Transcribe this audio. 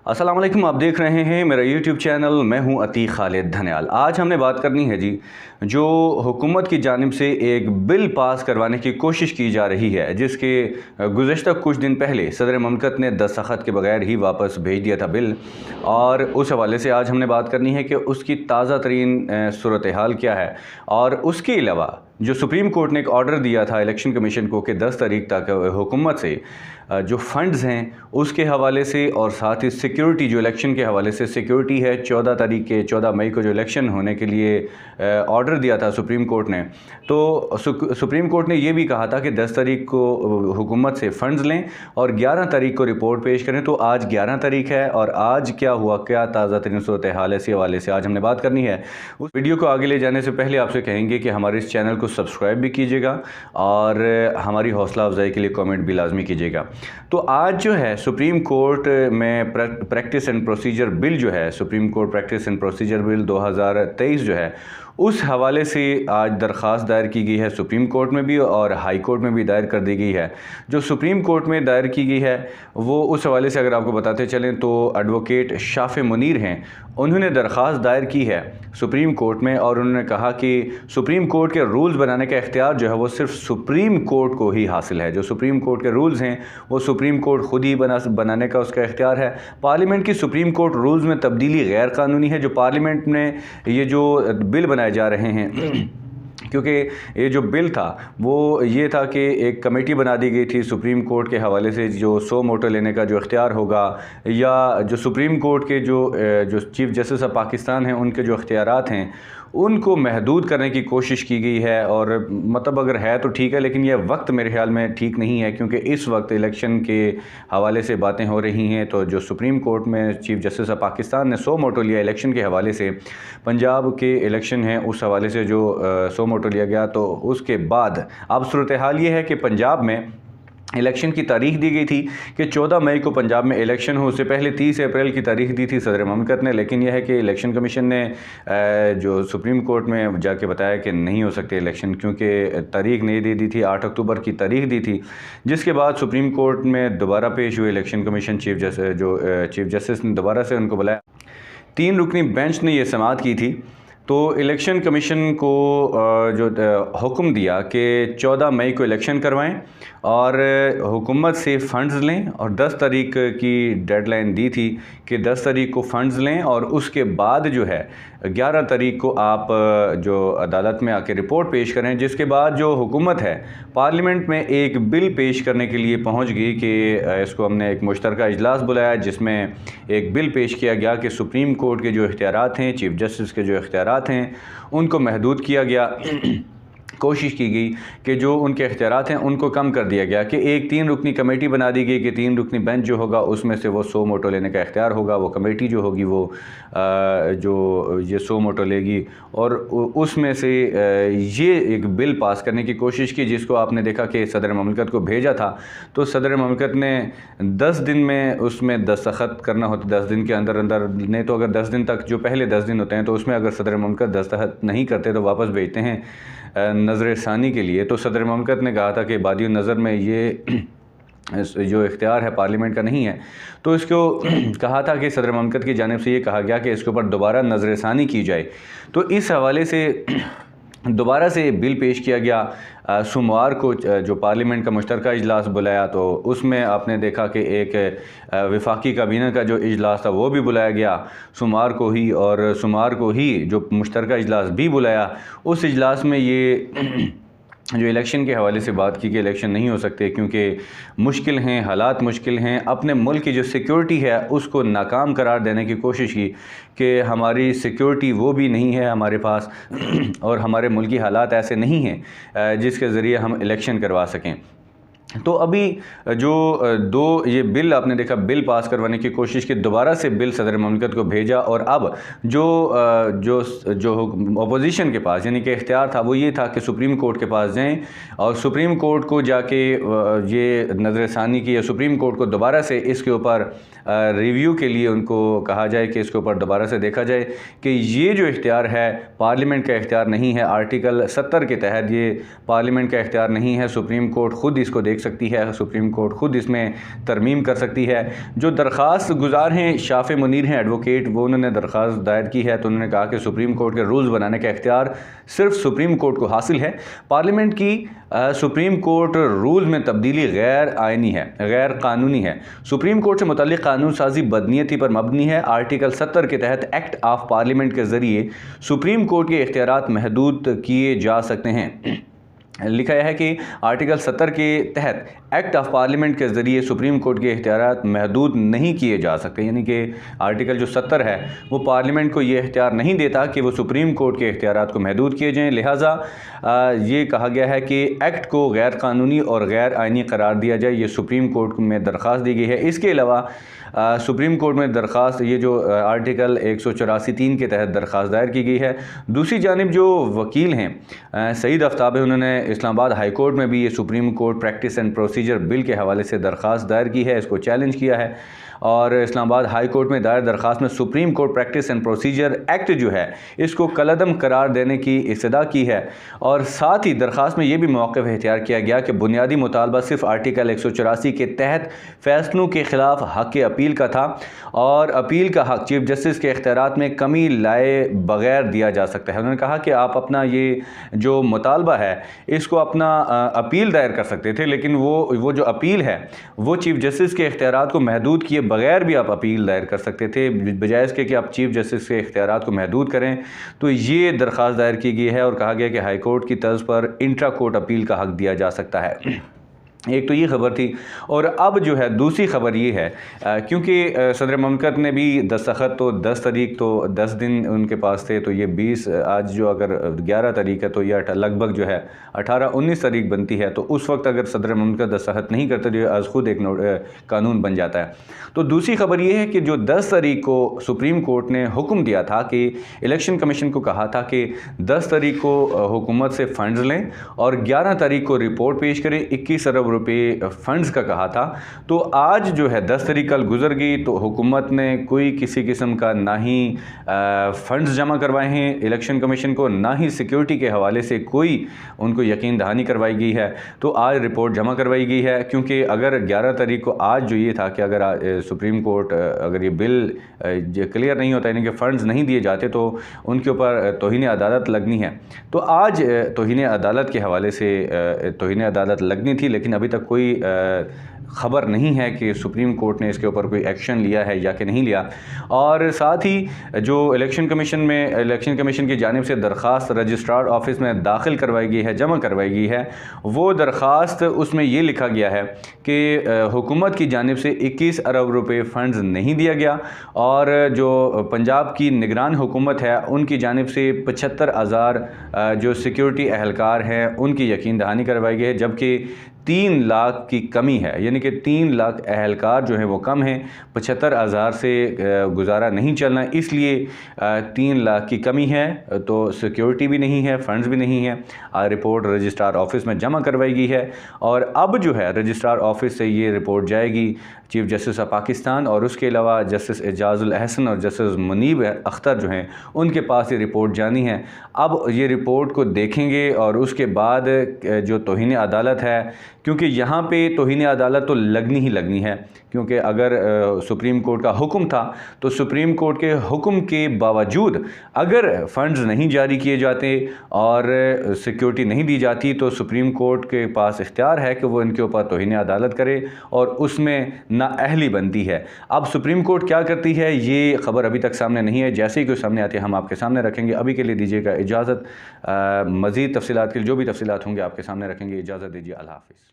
अस्सलाम वालेकुम, आप देख रहे हैं मेरा यूट्यूब चैनल। मैं हूं अतीक खालिद धन्याल। आज हमने बात करनी है जी, जो हुकूमत की जानिब से एक बिल पास करवाने की कोशिश की जा रही है, जिसके गुज़श्ता कुछ दिन पहले सदर ममलकत ने दस्तखत के बगैर ही वापस भेज दिया था बिल। और उस हवाले से आज हमने बात करनी है कि उसकी ताज़ा तरीन सूरत हाल क्या है। और उसके अलावा जो सुप्रीम कोर्ट ने एक ऑर्डर दिया था इलेक्शन कमीशन को कि 10 तारीख तक हुकूमत से जो फ़ंड्स हैं उसके हवाले से, और साथ ही सिक्योरिटी जो इलेक्शन के हवाले से सिक्योरिटी है, 14 मई को जो इलेक्शन होने के लिए ऑर्डर दिया था सुप्रीम कोर्ट ने। तो सुप्रीम कोर्ट ने ये भी कहा था कि 10 तारीख को हुकूमत से फ़ंड्स लें और 11 तारीख को रिपोर्ट पेश करें। तो आज 11 तारीख है और आज क्या हुआ, क्या ताज़ा तरीन सूरत हाल है, इसी हवाले से आज हमने बात करनी है। उस वीडियो को आगे ले जाने से पहले आपसे कहेंगे कि हमारे इस चैनल को सब्सक्राइब भी कीजिएगा और हमारी हौसला अफजाई के लिए कमेंट भी लाजमी कीजिएगा। तो आज जो है सुप्रीम कोर्ट में प्रैक्टिस एंड प्रोसीजर बिल जो है, supreme court practice and procedure bill 2023 जो है, उस हवाले से आज दरख्वास्त दायर की गई है सुप्रीम कोर्ट में भी और हाई कोर्ट में भी दायर कर दी गई है। जो सुप्रीम कोर्ट में दायर की गई है वो उस हवाले से अगर आपको बताते चलें तो एडवोकेट शाफ़े मुनीर हैं, उन्होंने दरख्वास्त दायर की है सुप्रीम कोर्ट में और उन्होंने कहा कि सुप्रीम कोर्ट के रूल्स बनाने का इख्तियार जो है वो सिर्फ सुप्रीम कोर्ट को ही हासिल है। जो सुप्रीम कोर्ट के रूल्स हैं वो सुप्रीम कोर्ट खुद ही बनाने का उसका इख्तियार है। पार्लियामेंट की सुप्रीम कोर्ट रूल्स में तब्दीली गैर कानूनी है। जो पार्लियामेंट में ये जो बिल बनाए जा रहे हैं क्योंकि ये जो बिल था वो ये था कि एक कमेटी बना दी गई थी सुप्रीम कोर्ट के हवाले से, जो सो मोटो लेने का जो इख्तियार होगा या जो सुप्रीम कोर्ट के जो चीफ़ जस्टिस ऑफ पाकिस्तान हैं उनके जो इख्तियारात हैं उनको महदूद करने की कोशिश की गई है। और मतलब अगर है तो ठीक है, लेकिन यह वक्त मेरे ख्याल में ठीक नहीं है क्योंकि इस वक्त इलेक्शन के हवाले से बातें हो रही हैं। तो जो सुप्रीम कोर्ट में चीफ़ जस्टिस ऑफ पाकिस्तान ने सो मोटो लिया इलेक्शन के हवाले से, पंजाब के इलेक्शन हैं उस हवाले से जो सो मोटो लिया गया, तो उसके बाद अब सूरत हाल ये है कि पंजाब में इलेक्शन की तारीख दी गई थी कि 14 मई को पंजाब में इलेक्शन हो। उससे पहले 30 अप्रैल की तारीख दी थी सदर ममलकत ने, लेकिन यह है कि इलेक्शन कमीशन ने जो सुप्रीम कोर्ट में जाके बताया कि नहीं हो सकते इलेक्शन, क्योंकि तारीख नहीं दे दी थी, 8 अक्टूबर की तारीख दी थी। जिसके बाद सुप्रीम कोर्ट में दोबारा पेश हुए इलेक्शन कमीशन, चीफ़ जस्टिस ने दोबारा से उनको बुलाया। 3 रुकनी बेंच ने यह समाअत की थी। तो इलेक्शन कमीशन को जो हुक्म दिया कि 14 मई को इलेक्शन करवाएं और हुकूमत से फ़ंड्स लें, और 10 तारीख की डेडलाइन दी थी कि 10 तारीख को फ़ंड्स लें और उसके बाद जो है 11 तारीख को आप जो अदालत में आके रिपोर्ट पेश करें। जिसके बाद जो हुकूमत है पार्लियामेंट में एक बिल पेश करने के लिए पहुंच गई कि इसको हमने एक मुश्तरका इजलास बुलाया जिसमें एक बिल पेश किया गया कि सुप्रीम कोर्ट के जो इख्तियारात हैं, चीफ़ जस्टिस के जो इख्तियारात हैं, उनको महदूद किया गया। कोशिश की गई कि जो उनके इख्तियारात हैं उनको कम कर दिया गया कि एक 3 रुकनी कमेटी बना दी गई कि 3 रुकनी बेंच जो होगा उसमें से वो सो मोटो लेने का इख्तियार होगा। वो कमेटी जो होगी वो जो ये सो मोटो लेगी और उसमें से ये एक बिल पास करने की कोशिश की, जिसको आपने देखा कि सदर ममलकत को भेजा था। तो सदर ममलकत ने 10 दिन में उसमें दस्तखत करना होता, 10 दिन के अंदर अंदर ने, तो अगर 10 दिन तक, जो पहले 10 दिन होते हैं, तो उसमें अगर सदर ममलकत दस्तखत नहीं करते तो वापस भेजते हैं नज़र सानी के लिए। तो सदर ममलकत ने कहा था कि बादियो नज़र में ये जो इख्तियार है पार्लियामेंट का नहीं है। तो इसको कहा था कि सदर ममलकत की जानिब से ये कहा गया कि इसके ऊपर दोबारा नज़र सानी की जाए। तो इस हवाले से दोबारा से बिल पेश किया गया। सोमवार को जो पार्लियामेंट का मुश्तरका इजलास बुलाया, तो उसमें आपने देखा कि एक वफाकी काबीना का जो इजलास था वो भी बुलाया गया सोमवार को ही, और सोमवार को ही जो मुश्तरका इजलास भी बुलाया, उस इजलास में ये जो इलेक्शन के हवाले से बात की कि इलेक्शन नहीं हो सकते क्योंकि मुश्किल हैं, हालात मुश्किल हैं। अपने मुल्क की जो सिक्योरिटी है उसको नाकाम करार देने की कोशिश की कि हमारी सिक्योरिटी वो भी नहीं है हमारे पास और हमारे मुल्क की हालात ऐसे नहीं हैं जिसके ज़रिए हम इलेक्शन करवा सकें। तो अभी जो ये बिल आपने देखा, बिल पास करवाने की कोशिश की, दोबारा से बिल सदर ममलकत को भेजा और अब जो अपोजिशन के पास यानी कि इख्तियार था वो ये था कि सुप्रीम कोर्ट के पास जाएं और सुप्रीम कोर्ट को जाके ये नज़रसानी की, या सुप्रीम कोर्ट को दोबारा से इसके ऊपर रिव्यू के लिए उनको कहा जाए कि इसके ऊपर दोबारा से देखा जाए कि ये जो इख्तियार है पार्लियामेंट का इख्तियार नहीं है। आर्टिकल 70 के तहत ये पार्लियामेंट का इख्तियार नहीं है, सुप्रीम कोर्ट ख़ुद इसको देख देख सकती है, सुप्रीम कोर्ट ख़ुद इसमें तरमीम कर सकती है। जो दरख्वास्त गुजार हैं शाफ़ मुनीर हैं एडवोकेट, वो उन्होंने दरख्वास्त दायर की है, तो उन्होंने कहा कि सुप्रीम कोर्ट के रूल्स बनाने का इख्तियार सिर्फ सुप्रीम कोर्ट को हासिल है। पार्लियामेंट की सुप्रीम कोर्ट रूल में तब्दीली गैर आइनी है, गैर कानूनी है। सुप्रीम कोर्ट से मुतल्लिक़ कानून साजी बदनीयती पर मबनी है। आर्टिकल 70 के तहत एक्ट ऑफ पार्लियामेंट के ज़रिए सुप्रीम कोर्ट के इख्तियारात महदूद किए जा सकते हैं। लिखा है कि आर्टिकल 70 के तहत एक्ट ऑफ पार्लियामेंट के ज़रिए सुप्रीम कोर्ट के इख्तियारात महदूद नहीं किए जा सकते, यानी कि आर्टिकल जो 70 है वो पार्लियामेंट को ये इख्तियार नहीं देता कि वो सुप्रीम कोर्ट के इख्तियारात को महदूद किए जाएँ। लिहाजा ये कहा गया है कि एक्ट को गैर कानूनी और गैर आइनी करार दिया जाए। ये सुप्रीम कोर्ट में दरख्वास्त दी गई है। इसके अलावा सुप्रीम कोर्ट में दरख्वास्त, ये जो आर्टिकल 184(3) के तहत दरख्वास्त दायर की गई है। दूसरी जानिब जो वकील हैं सईद आफ्ताब है, उन्होंने इस्लामाबाद हाई कोर्ट में भी ये supreme court practice and procedure bill के हवाले से दरख्वास्त दायर की है, इसको चैलेंज किया है। और इस्लामाबाद हाई कोर्ट में दायर दरख्वास्त में supreme court practice and procedure act जो है इसको कलअदम करार देने की इस्तदा की है। और साथ ही दरख्वास्त में ये भी मौक़िफ़ इख्तियार किया गया कि बुनियादी मुतालबा सिर्फ आर्टिकल 184 के तहत फ़ैसलों के ख़िलाफ़ हक़ अपील का था और अपील का हक़ चीफ जस्टिस के इख्तियारात में कमी लाए बग़ैर दिया जा सकता है। उन्होंने कहा कि आप अपना ये जो मुतालबा है इसको अपना अपील दायर कर सकते थे, लेकिन वो जो अपील है वो चीफ जस्टिस के इख्तियारात को महदूद किए बगैर भी आप अपील दायर कर सकते थे, बजाय इसके कि आप चीफ जस्टिस के इख्तियारात को महदूद करें। तो ये दरख्वास्त दायर की गई है और कहा गया कि हाई कोर्ट की तर्ज पर इंट्रा कोर्ट अपील का हक़ दिया जा सकता है। एक तो ये ख़बर थी। और अब जो है दूसरी ख़बर ये है, क्योंकि सदर ममलकत ने भी दस्तखत तो 10 तारीख तो 10 दिन उनके पास थे, तो ये 20 आज जो अगर 11 तारीख है तो ये लगभग जो है 18-19 तारीख बनती है। तो उस वक्त अगर सदर ममलकत दस्तखत नहीं करते तो ये आज खुद एक कानून बन जाता है। तो दूसरी ख़बर ये है कि जो 10 तारीख को सुप्रीम कोर्ट ने हुक्म दिया था कि इलेक्शन कमीशन को कहा था कि 10 तारीख को हुकूमत से फ़ंड्स लें और 11 तारीख को रिपोर्ट पेश करें, 21 अरब रुपये फ़ंड्स का कहा था। तो आज जो है 10 तारीख कल गुजर गई, तो हुकूमत ने कोई किसी किस्म का ना ही फ़ंड्स जमा करवाए हैं इलेक्शन कमीशन को, ना ही सिक्योरिटी के हवाले से कोई उनको यकीन दहानी करवाई गई है। तो आज रिपोर्ट जमा करवाई गई है, क्योंकि अगर 11 तारीख को आज जो ये था कि अगर सुप्रीम कोर्ट अगर ये बिल क्लियर नहीं होता, यानी कि फ़ंड्स नहीं दिए जाते, तो उनके ऊपर तौहीन अदालत लगनी है। तो आज तौहीन अदालत के हवाले से तौहीन अदालत लगनी थी, लेकिन अभी तक कोई ख़बर नहीं है कि सुप्रीम कोर्ट ने इसके ऊपर कोई एक्शन लिया है या कि नहीं लिया। और साथ ही जो इलेक्शन कमीशन की जानिब से दरख्वास्त रजिस्ट्रार ऑफिस में दाखिल करवाई गई है, जमा करवाई गई है, वो दरख्वास्त उसमें ये लिखा गया है कि हुकूमत की जानिब से 21 अरब रुपये फ़ंड्स नहीं दिया गया और जो पंजाब की निगरान हुकूमत है उनकी जानिब से 75,000 जो सिक्योरिटी एहलकार हैं उनकी यकीन दहानी करवाई गई है, जबकि 3 लाख की कमी है, यानी कि 3 लाख एहलकार जो हैं वो कम हैं। 75,000 से गुजारा नहीं चलना, इसलिए 3 लाख की कमी है। तो सिक्योरिटी भी नहीं है, फंड्स भी नहीं है। रिपोर्ट रजिस्ट्रार ऑफिस में जमा करवाई गई है और अब जो है रजिस्ट्रार ऑफिस से ये रिपोर्ट जाएगी चीफ जस्टिस ऑफ पाकिस्तान, और उसके अलावा जस्टिस एजाजुल अहसन और जस्टिस मुनीब अख्तर जो हैं उनके पास ये रिपोर्ट जानी है। अब ये रिपोर्ट को देखेंगे और उसके बाद जो तौहीन अदालत है, क्योंकि यहाँ पे तौहीन अदालत तो लगनी ही लगनी है, क्योंकि अगर सुप्रीम कोर्ट का हुक्म था तो सुप्रीम कोर्ट के हुक्म के बावजूद अगर फंड्स नहीं जारी किए जाते और सिक्योरिटी नहीं दी जाती तो सुप्रीम कोर्ट के पास इख्तियार है कि वो इनके ऊपर तौहीन अदालत करे और उसमें नाअहली बनती है। अब सुप्रीम कोर्ट क्या करती है ये ख़बर अभी तक सामने नहीं है, जैसे ही कोई सामने आती है हम आपके सामने रखेंगे। अभी के लिए दीजिएगा इजाज़त, मज़ीद तफसीलात के लिए जो भी तफसीलात होंगे आपके सामने रखेंगे। इजाज़त दीजिए, अल्लाह हाफ़िज़।